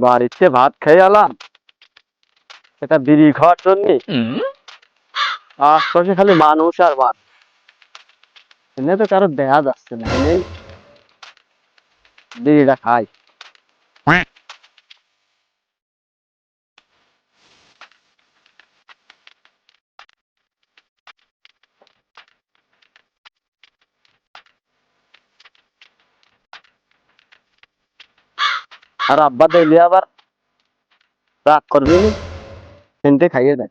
বাড়িতে ভাত খেয়ে এলাম, এটা বিড়ি খাওয়ার জন্য। আশপাশে খালি মানুষ আর মানুষ, এনে তো কারো দেখা যাচ্ছে না, এনে বিড়িটা খাই। আর আব্বা দেখলে আবার রাগ করবি নি, এনতে খাইয়ে দেয়।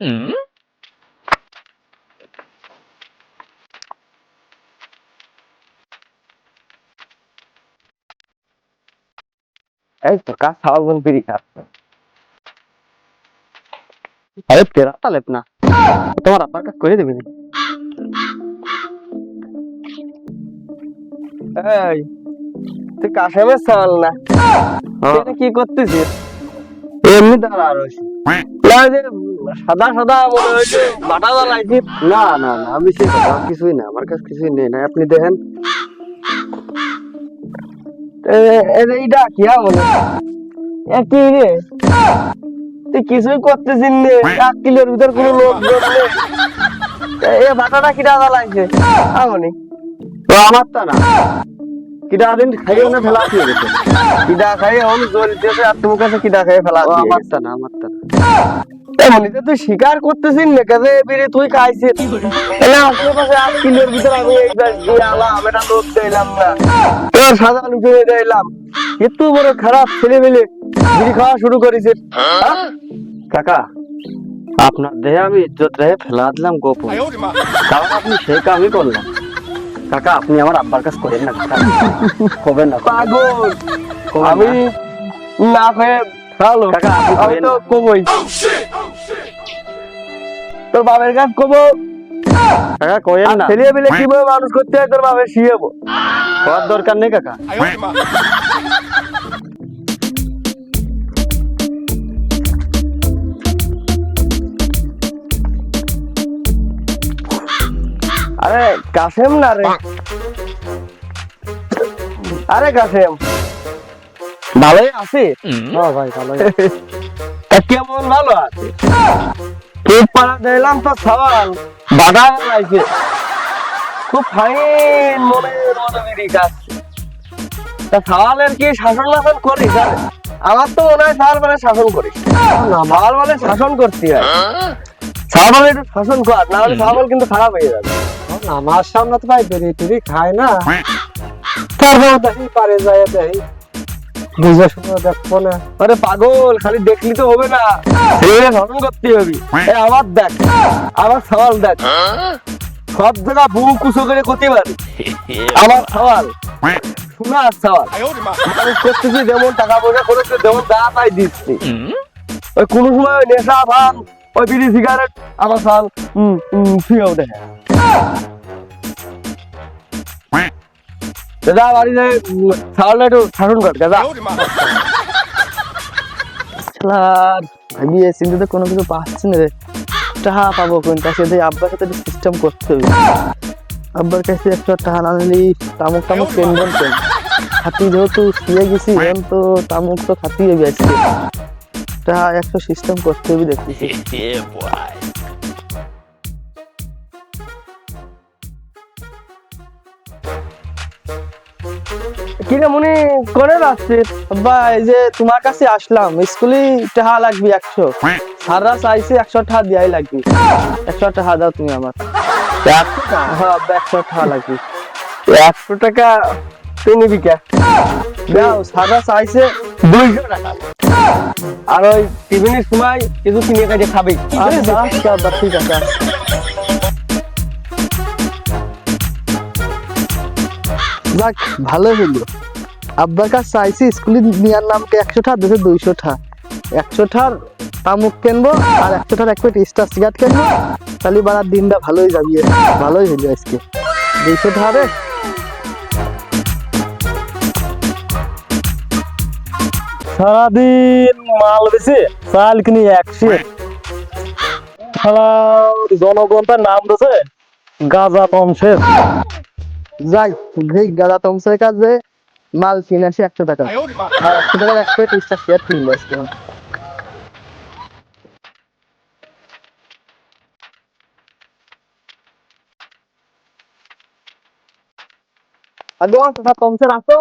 এই তো কাজ খাওয়া বোন বিড়ি খাচ্ছে। আরে তেরা তালেপ না, তোমার আব্বার কাজ করে দেবে। এই তুই কাশেমের চাল না, এটা কি করতেছিস? এমনি দাঁড়া রয়েছে। না যে সাদা সাদা মনে হয়েছে বাটা জ্বালাইছিস। না না না, আমি সে কথা কিছুই না, আমার কাছে কিছুই নেই না। আপনি দেখেন এইটা কি মনে কি রে, তুই কিছুই করতেছিস নে, 1 কিলোর ভিতর কোনো লোক নেই। এ বাটাটা কিটা জ্বালাইছে আমনি? তো আমার তা না, কিডা দিন খাইয়ে না ফেলা দিয়ে গেছে। কিডা খাইয়ে এখন জ্বলতেছে আর তোমার কাছে কিডা খাইয়ে ফেলা ও আমার তা না, আমার তা না। এমনি তো তুই স্বীকার করতেছিস না কাজে বেরে তুই খাইছিস। এলা আশেপাশে 8 কিলোর ভিতর আমি এই ব্যাস দিয়ে আলাম, এটা লোক দিলাম না, তোর সাদা লুকে দিলাম। এত বড় খারাপ ছেলে মেলে বিড়ি খাওয়া শুরু করেছে। কাকা, আপনার দেহে আমি ইজ্জত রেখে ফেলা দিলাম গোপন, কারণ আপনি সেই কামই করলেন। কাকা, আপনি আমার আব্বার কাছে করেন না, কাকা করবেন না। পাগল, আমি না খেয়ে ভালো কাকা, আপনি আমি করেন তো না। কবই তোর বাবার কাছে কবো। কাকা করেন না, ছেলে মেলে কিভাবে মানুষ করতে হয় তোর বাবার শিখাবো। করার দরকার নেই কাকা। আরে কাসেম না রে, আরে কাসেম ভালোই আছে? হ্যাঁ ভাই, ভালো। কেমন ভালো আছে? খুব পাড়া দিলাম তো সওয়াল বাধা লাগছে, খুব ফাইন মনের মতো বেরি খাচ্ছে। তা সওয়ালের কি শাসন মাসন করিস? আমার তো মনে হয় সওয়াল মানে শাসন করিস না। সওয়াল মানে শাসন করতে হয়, সওয়াল মানে একটু শাসন কর, না হলে সওয়াল কিন্তু খারাপ হয়ে যাবে। আমার সামনে তো ভাই বেরি টেরি খায় না, তারপর দেখি পারে যায় দেখি বুঝে শুনে দেখবো না। আরে পাগল, খালি দেখলি তো হবে না, ছেলে শাসন করতে হবে। এই আমার দেখ, আমার সওয়াল দেখ, সব জায়গা বুক কুচো করে করতে পারে। আমার সওয়াল শোনা সওয়াল, মানুষ করতেছি যেমন টাকা পয়সা করেছে, যেমন যা তাই দিচ্ছি। ওই কোনো সময় নেশা ভান, ওই বিড়ি সিগারেট আমার সওয়াল ফিরেও দেখে। যা বাড়িতে সওয়ালটা একটু শাসন কর যা। আমি এই চিন্তাতে কোনো কিছু পাচ্ছি না রে, টাকা পাবো কোনটা? সেটা আব্বার সাথে সিস্টেম করতে হবে। আব্বার কাছে একটা টাকা না নিলে তামুক টামুক কেনবেন কেন? খাতি যেহেতু শুয়ে গেছি, এখন তো তামুক তো খাতি হবে আজকে। টাকা একটা সিস্টেম করতে হবে দেখতেছি। কিরে মনে করে যাচ্ছিস? আব্বা, এই যে তোমার কাছে আসলাম, স্কুলে টাকা লাগবে 100, সারা চাইছে 100 টাকা দিয়াই লাগবে। 100 টাকা দাও তুমি আমার। 100 টাকা? হ্যাঁ আব্বা, 100 টাকা লাগবে। 100 টাকা তুই নিবি কে? দাও, সারা চাইছে 200 টাকা। আর ওই টিফিনের সময় কিছু কিনে কাজে খাবি। আচ্ছা আচ্ছা আব্বা, ঠিক আছে। যাক, ভালো হইলো। আব্বার কাছে চাইছি স্কুলে নেওয়ার নামকে 100 টাকা দিয়েছে, 200 টাকা। 100 টাকার তামুক কিনবো আর 100 টাকার এক প্যাকেট স্টার সিগারেট কিনবো, তাহলে বারার দিনটা ভালোই যাবি। ভালোই হইলো আজকে 200 টাকা রে। সারাদিন মাল বেশি, চাল কিনি 100। জনগণটার নাম দিয়েছে গাঁজা তমসের। যাই, এই গাদা তমসের কাছে মাল কিনে আসি 100 টাকা আর 100 টাকার এক প্লেট স্টার শেয়ার কিনবো আজকে আগে দাদা তমসের আসো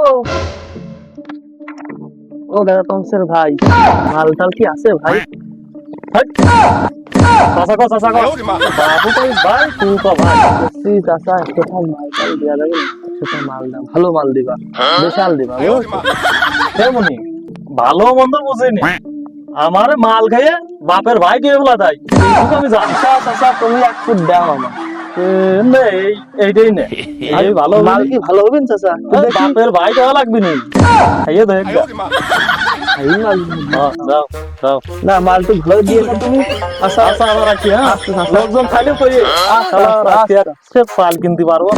ও দাদা তমসের ভাই মাল টাল কি আছে ভাই চাচা কো বাবু কই ভাই তুই কো ভাই সত্যি চাচা একটা মাল টাল দেওয়া যাবে না সেটা মাল দাও ভালো মাল দিবা বিশাল দিবা কেমনি ভালো মন্দ বুঝিনি আমার মাল খেয়ে বাপের ভাই কে বলা তাই কিন্তু আমি জানি চাচা তুমি এক ফুট দাও আমার এইটাই নে এই ভালো মাল কি ভালো হবে না চাচা বাপের ভাই দেওয়া লাগবে নি খাইয়ে দেখ এই মাল দাও দাও না মাল তো ভালো দিয়েছো তুমি আচ্ছা আচ্ছা আবার রাখি হ্যাঁ লোকজন খাইলে কই আচ্ছা পাল কিনতে পারবো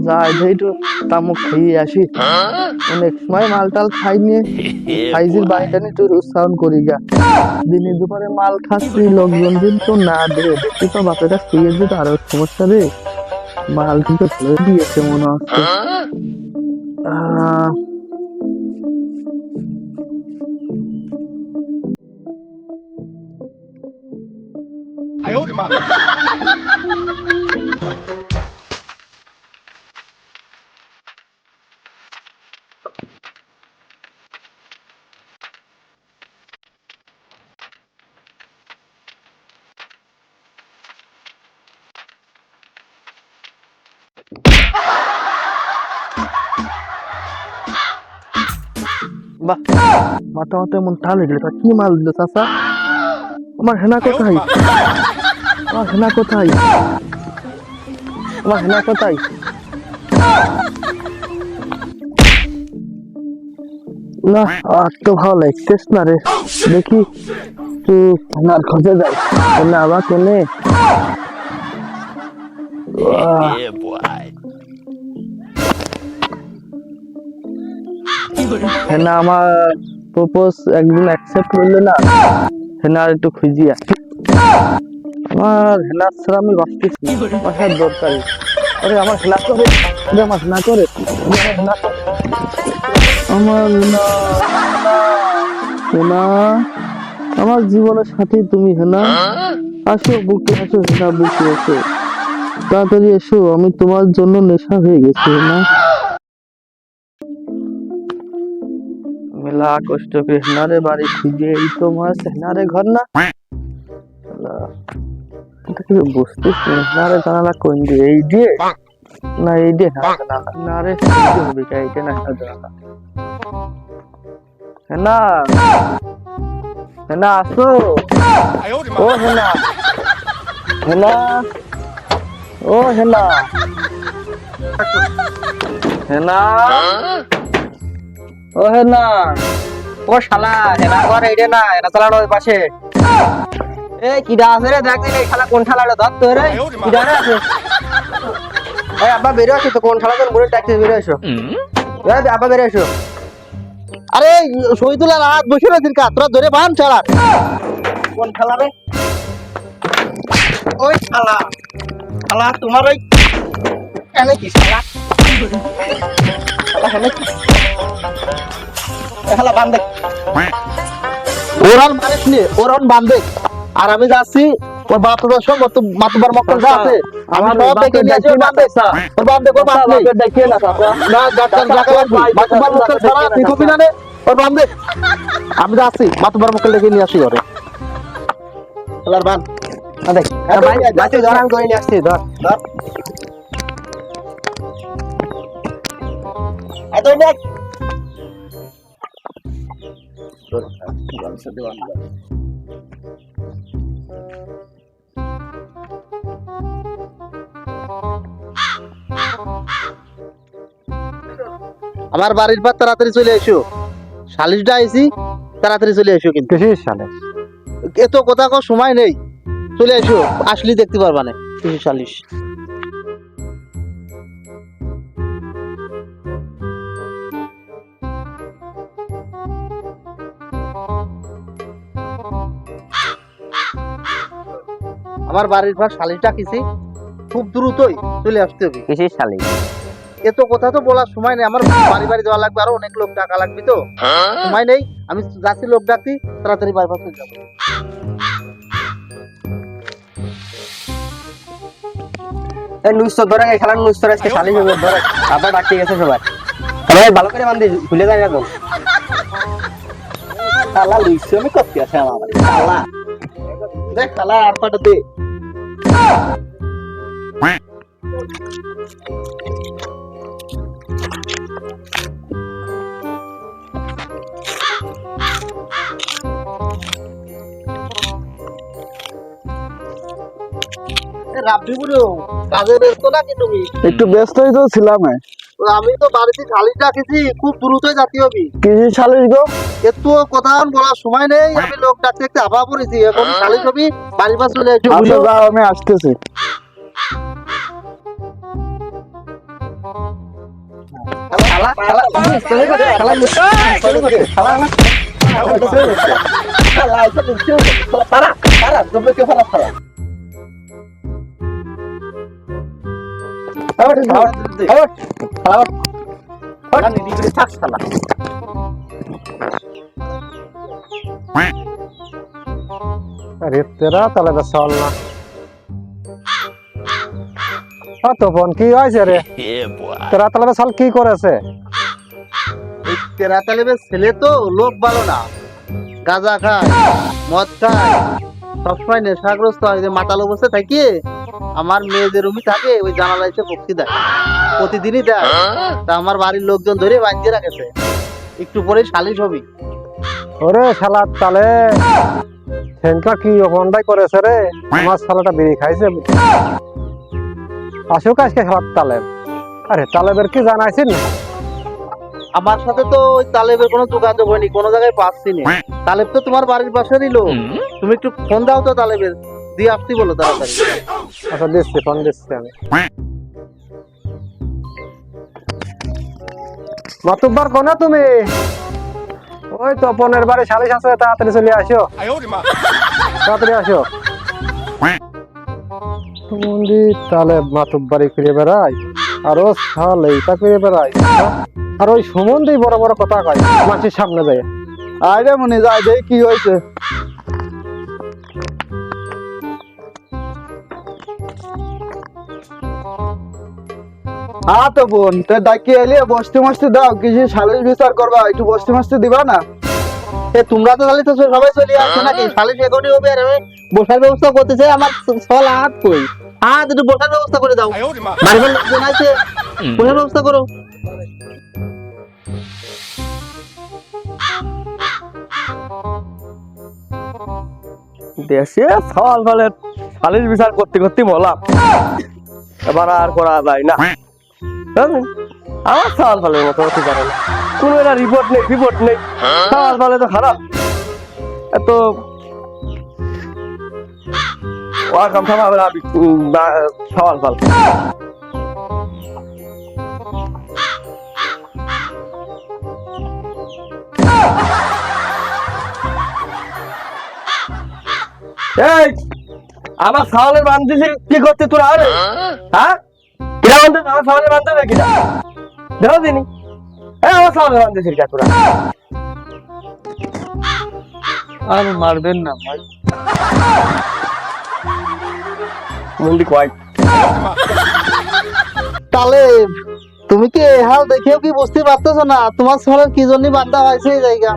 যাই একটু তামুক খেয়ে আসি অনেক সময় মাল টাল খাই নিয়ে সাইজের বাড়িটা নিয়ে একটু উৎসাহন করি গা দিনে দুপুরে মাল খাচ্ছি লোকজন কিন্তু না দে দেখি তো বাপেরা শুয়ে দিতে আরো সমস্যা রে মাল কিন্তু ভালো দিয়েছে মনে হচ্ছে বাহ মাথা মাথা এমন টাল হয়ে গেল তা কি মাল দিল চাচা আমার হেনা কোথায় আমার হেনা কোথায় আমার হেনা কোথায় না আর তো ভালো লাগতেস না রে দেখি তুই হেনার খোঁজে যাই হেনা আবার কোনে হেনা আমার প্রপোজ একদিন অ্যাকসেপ্ট করলে না হেনা আর একটু খুঁজিয়া আমার হেনা ছাড়া আমি বাঁচতেছি আমার দরকারি আরে আমার হেনা করে আমার হেনা করে আমার হেনা হেনা আমার জীবনের সাথে তুমি হেনা আসো বুকে আসো হেনা বুকে এসো তাড়াতাড়ি এসো আমি তোমার জন্য নেশা হয়ে গেছি হেনা মেলা কষ্ট করে হেনারে বাড়ি খুঁজে এই তোমার হেনারে ঘর না কিছু বুঝতেছি না হেনারে জানালা কোন দিয়ে এই দিয়ে না এই দিয়ে হেনারে হবে এইটা না জানালা হেনা হেনা আসো ও হেনা হেনা ও হেনা হেনা ও হেনা ও শালা হেনা ঘর এইটা না হেনা চালানো ওই পাশে এই কিডা আছে রে দেখ এই শালা কোন শালাটা ধর তো রে কিডা রে আছে এই আব্বা বের আসো তো কোন শালা কোন মুড়ে ট্যাক্সি বের আসো এই আব্বা বের আসো আরে শহীদুল্লাহ রাত বসে রয়েছেন কা তোরা ধরে বান শালা কোন শালা রে ওই শালা শালা তোমার ওই এনে কি শালা শালা এনে কি শালা বান্দে ওরান মারিস নি ওরান বান্দে আর আমি যাচ্ছি ওর বাপের সঙ্গে তো মাতবার মক্কল যা আছে আমি সব দেখে নিয়ে আসি বান্দে ওর বান্দে কো বাপ নেই দেখে না না ডাক্তার ডাক্তার মাতবার মক্কল ছাড়া তুই কবি না রে ওর বান্দে আমি যাচ্ছি মাতবার মক্কল দেখে নিয়ে আসি ওরে শালার বান আ দেখ ভাই যাচ্ছি জরান করে নিয়ে আসছি ধর ধর আ তো দেখ আমার বাড়ির পর তাড়াতাড়ি চলে এসো শালিশটা আইছি তাড়াতাড়ি চলে এসো কিন্তু কিসের সালে এত কথা কো সময় নেই চলে এসো আসলি দেখতে পারবা না কিছু শালিশ আমার বাড়ির পর শালিশটা কিছি খুব দ্রুতই চলে আসতে হবে কিসের সালে এত কথা তো বলার সময় নেই, আমার বাড়ি বাড়ি যাওয়া লাগবে, আরো অনেক লোক টাকা লাগবে তো, সময় নেই। আমি যাচ্ছি, লোক ডাকছি, তাড়াতাড়ি বাইপাস হয়ে যাবো। এই নুইস ধরে এই খেলার নুইস আজকে শালি হবে ধরে আবার ডাকতে গেছে সবাই। ভাই ভালো করে বান্ধি ভুলে যায় না তো। শালা লুইস আমি করতে আছে আমার বাড়ি। শালা দেখ, শালা আর পাটা দে। রাব্বি বুড়ো, কাজে ব্যস্ত নাকি তুমি? একটু ব্যস্তই তো ছিলাম। আমি তো বাড়িতে খালি ডাকেছি, খুব দ্রুতই জাতি হবি। কিছু সালিশ গো? একটু কথা বলার সময় নেই, আমি লোক ডাকতে একটু আভা পড়েছি, এখন খালি ছবি বাড়ি পাশ চলে আসবে। আচ্ছা যাও, আমি আসতেছি। শালা শালা চলে গেছে শালা চলে গেছে শালা না শালা এটা বুঝছো? পারা পারা তুমি কে ফালা ফালা। আউট আউট আউট আউট শালা নিদি করে থাক শালা। আরে তেরা তাহলে তো চল না। তপন কি হয়েছে রে? তেরা তাহলে চল কি করেছে? এই তেরা তালেবের ছেলে তো লোক ভালো না, গাঁজা খায়, মদ খায়, সবসময় নেশাগ্রস্ত হয়। যে মাতাল অবস্থায় থাকি আমার মেয়ে যে রুমি থাকে ওই জানালা এসে পক্ষি দেয়, প্রতিদিনই দেয়। তা আমার বাড়ির লোকজন ধরে বাঁধিয়ে রাখেছে, একটু পরে সালিশ হবি। ওরে শালা তালে সেনটা কি অপনটাই করেছে রে? আমার শালাটা বিড়ি খাইছে। আসুক আজকে খেলার তালেব। আরে তালেবের কি জানাইছেন? আমার সাথে তো ওই তালেবের কোনো যোগাযোগ হয়নি, কোনো জায়গায় পাচ্ছি না। তালেব তো তোমার বাড়ির পাশেরই লোক, তুমি একটু ফোন দাও তো তালেবের, দিয়ে আসতে বলো তাড়াতাড়ি। আচ্ছা দিচ্ছি, ফোন দিচ্ছি আমি। মাতুব্বার কোনা তুমি? ওই তপনের বাড়ি সালিশ আছে, তাড়াতাড়ি চলে আসো, তাড়াতাড়ি আসো। মন্দির তাহলে মাতুব্বাড়ি ফিরে বেড়াই, আর ও সাল এইটা ফিরে বেড়াই, আর ওই সুমন্দি বড় বড় কথা কয় মাসির সামনে যায়। আরে মনে যায় দেখ কি হয়েছে। হ্যাঁ তো বোন, তা ডাকি এলে বসতে মস্তে দাও, কিছু সালিশ বিচার করবা, একটু বসতে মস্তে দিবা না? এ তোমরা তো তাহলে তো সবাই চলে আসছো নাকি? সালিশ এখনই হবে, আর আমি বসার ব্যবস্থা করতে চাই। আমার ছল হাত কই, হাত একটু বসার ব্যবস্থা করে দাও। বাড়ির লোকজন আছে, বসার ব্যবস্থা করো। দেশে সওয়াল ফলের সালিশ বিচার করতে করতে বললাম, এবার আর করা যায় না। বুঝলেন? আমার সওয়াল ফলের মতো হতে পারে না, কোনো একটা রিপোর্ট নেই, সওয়াল ফলে তো খারাপ। এত ওয়াকাম থামাবে না সওয়াল ফল। এই আমার সাওয়ালের বান্ধবী কি করতে তোরা? আরে হ্যাঁ, কিরা বান্ধব? আমার সাওয়ালের বান্ধব কিরা দেখো দিনি? আমার সাওয়ালের বান্ধবী কিরা তোরা? আর মারবেন না ভাই। মুন্ডি কয় তালেব, তুমি কি এই হাল দেখেও কি বুঝতে পারতেছো না তোমার ছলের কি জন্য বান্ধা হয়েছে এই জায়গা?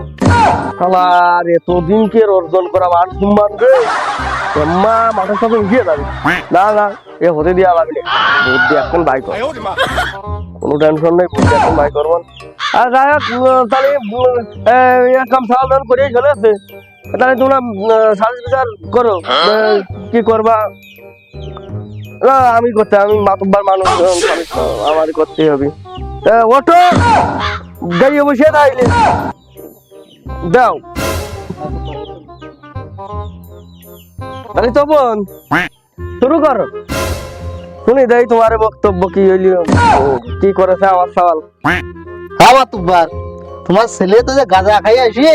আমার এতদিনকে অর্জন করা মান সম্মান রে, মা মাথার সাথে উঠিয়ে যাবে না। না এ হতে দেওয়া লাগবে, বুদ্ধি এখন বাই কর, কোনো টেনশন নেই, বুদ্ধি এখন বাই করবো। আর যাই হোক, তাহলে কাম সাবধান করে চলে আসছে, তাহলে তোমরা সালিশ বিচার করো, কি করবা? না আমি করতে, আমি মাতব্বার মানুষ, আমার করতেই হবে। ওঠো, গাড়ি বসে তাইলে দাও তাহলে তপন শুরু করো, শুনি দেই তোমার বক্তব্য কি হইল, কি করেছে আমার সওয়াল। হ্যাঁ তুবার, তোমার ছেলে তো যে গাঁজা খাই আসে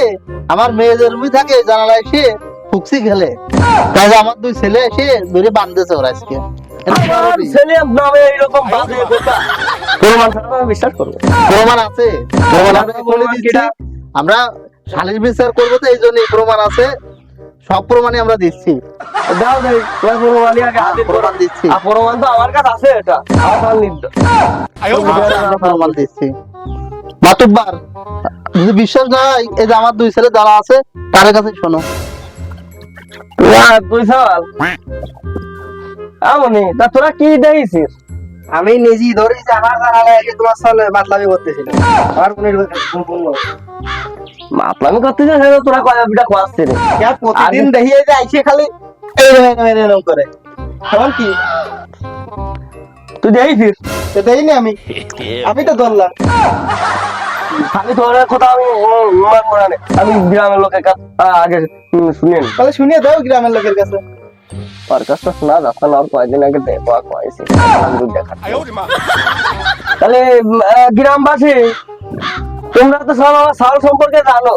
আমার মেয়েদের রুমি থাকে জানালা এসে ফুকসি খেলে, তাই আমার দুই ছেলে এসে ধরে বাঁধতেছে ওরা আজকে। আমার ছেলে নামে এইরকম বাজে কথা প্রমাণ ছাড়া আমি বিশ্বাস করবো? প্রমাণ আছে, প্রমাণ আছে, আমি বলে দিচ্ছি। কিটা? আমরা সালিশ বিচার করবো তো এই জন্যই, প্রমাণ আছে, সব প্রমাণই আমরা দিচ্ছি। দাও দেই তোমার প্রমাণই আগে হাতে প্রমাণ দিচ্ছি, প্রমাণ তো আমার কাছে আছে, এটা আমার নির্দোষ। আমরা প্রমাণ দিচ্ছি। মাতুব্বার, যদি বিশ্বাস না হয় এই যে আমার দুই ছেলে যারা আছে তার কাছে শোনো। তুই সওয়াল আমনি তা তোরা কি দেখিস? আমি নিজেই ধরি যে আমার জানালে এসে তোমার সামনে বাতলামি করতেছিল। আর কোনো মাতলামি করতেছিস সেটা তোরা কয়া বিটা খোয়াচ্ছিস রে। প্রতিদিন দেখিয়ে যে আইসে খালি এরকম করে, তখন কি তুই দেখিস? দেখিনি আমি তো ধরলাম। খালি তোর কথা আমি মনে নেই, আমি গ্রামের লোকের কাছে আগে শুনে নি। তাহলে শুনিয়ে দাও গ্রামের লোকের কাছে। তোর কাছে শোনা যাচ্ছে না, আর কয়েকদিন আগে দেখা কয়েছি দেখা। তাহলে গ্রামবাসী তোমরা তো সব আমার সাল সম্পর্কে জানো,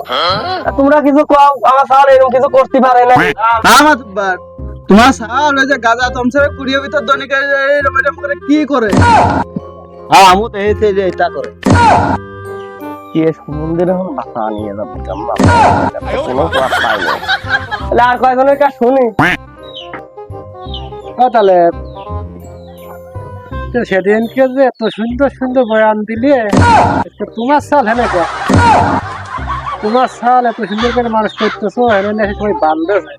তোমরা কিছু কও আমার সাল এরকম কিছু করতে পারে না। হ্যাঁ মাতুব্বার, তোমার সাল ওই যে গাজা তমসরে কুড়িয়ে ভিতর দনিকে এরকম করে কি করে? হ্যাঁ আমু তো এই যে এটা করে। কি সমুদ্রে এখন বাসা নিয়ে যাবো কোনো কথা পাই না। তাহলে আর কয়েকজনের কাছে শুনি। তাহলে সেদিনকে যে এত সুন্দর সুন্দর বয়ান দিলে, তোমার সাল হ্যাঁ কে তোমার সাল এত সুন্দর করে মানুষ করতেছো, হ্যাঁ সবাই বান্ধবে,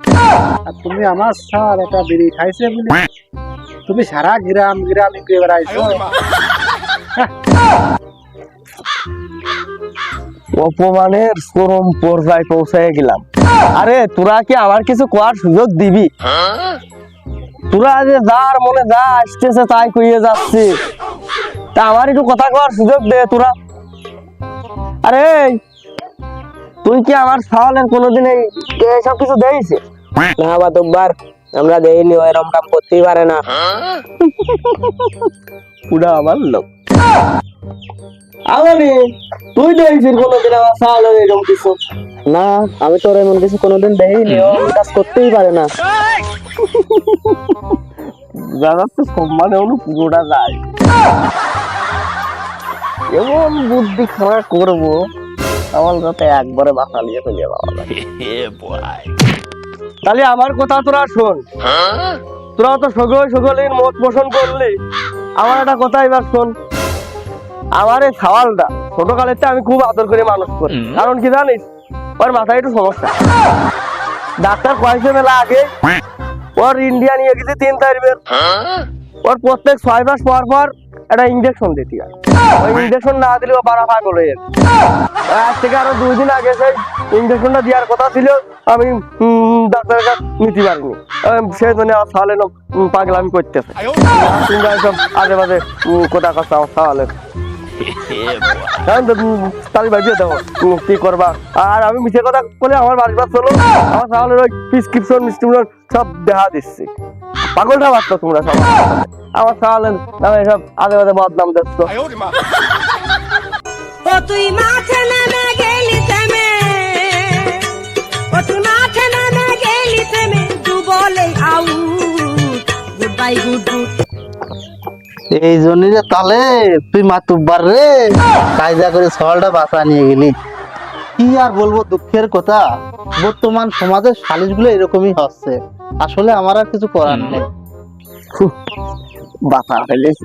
আর তুমি আমার সাল এটা বিড়ি খাইছে বলে তুমি সারা গ্রাম গ্রাম ঘুরে বেড়াইছো। অপমানের চরম পর্যায়ে পৌঁছায় গেলাম। আরে তোরা কি আমার কিছু করার সুযোগ দিবি? তোরা যে যার মনে যা আসতেছে তাই কইয়ে যাচ্ছে, তা আমার একটু কথা কওয়ার সুযোগ দে তোরা। আরে তুই কি আমার সাওয়ালের কোনোদিন এইসব কিছু দেইছে? না বাতুব্বার, আমরা দেইনি, ও এরকম কাম করতেই পারে না। পুরা আমার লোক আমারে তুই দেইছিস কোনোদিন আমার সাওয়ালের এরকম কিছু? না, আমি তো ওর এমন কিছু কোনোদিন দেখিনি, ও এমন কাজ করতেই পারে না। যারা তো সম্মানে অনু পুরোটা যায়, এমন বুদ্ধি খারাপ করবো আমার যাতে একবারে বাসা নিয়ে চলে যাওয়া যায়। তাহলে আমার কথা তোরা শোন, তোরা তো সকলের মত পোষণ করলি, আমার একটা কথা এবার শোন। আমার এই সাওয়ালটা ছোটকালের আমি খুব আদর করে মানুষ করি, কারণ কি জানিস, ওর মাথায় একটু সমস্যা। ডাক্তার কয়েছে মেলা আগে ওর ইন্ডিয়া নিয়ে গেছে 3 তারিখের, ওর প্রত্যেক 6 মাস পর পর একটা ইঞ্জেকশন দিতে হয়। ওই ইঞ্জেকশন না দিলে ও পাড়া পাগল হয়ে যেত। আজ থেকে আরো 2 দিন আগে সেই ইঞ্জেকশনটা দেওয়ার কথা ছিল, আমি ডাক্তারের কাছে নিতে পারিনি। সেই জন্য আমার সালে পাগলামি করতেছে। তোমরা সব আজে বাজে কথা কথা আমার সালে তালি ভাবিয়ে দেবো কি করবা। আর আমি মিছে কথা বলে আমার বাড়ির বাস চলো, আমার সালের ওই প্রেসক্রিপশন সব দেখা দিচ্ছি। পাগলটা বাচ্চা তোমরা সব, আমার সালের নামে সব আজে বাজে বদনাম দিচ্ছ। ও তুই মাঠে নেমে গেলি থেমে, ও তুই মাঠে নেমে গেলি থেমে, তু বলে out, good bye good good. এই জন্যই রে তাহলে তুই মাতুব্বার রে কায়দা করে সওয়ালটা বাঁচা নিয়ে গেলি। কি আর বলবো, দুঃখের কথা, বর্তমান সমাজের সালিশ গুলো এরকমই হচ্ছে। আসলে আমার আর কিছু করার নেই। বাসা ফেলিস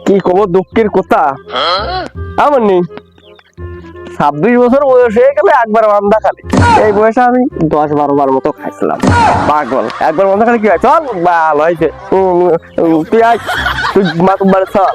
কি কব, দুঃখের কথা। আমার নেই 26 বছর বয়স হয়ে গেলে একবার বান্ধা খালি, এই বয়সে আমি 10-12 বার মতো খাইছিলাম। পাগল একবার বান্ধা খালি কি হয়, চল ভালো হয়েছে তুই আয়, তুই মাতুব্বার চল।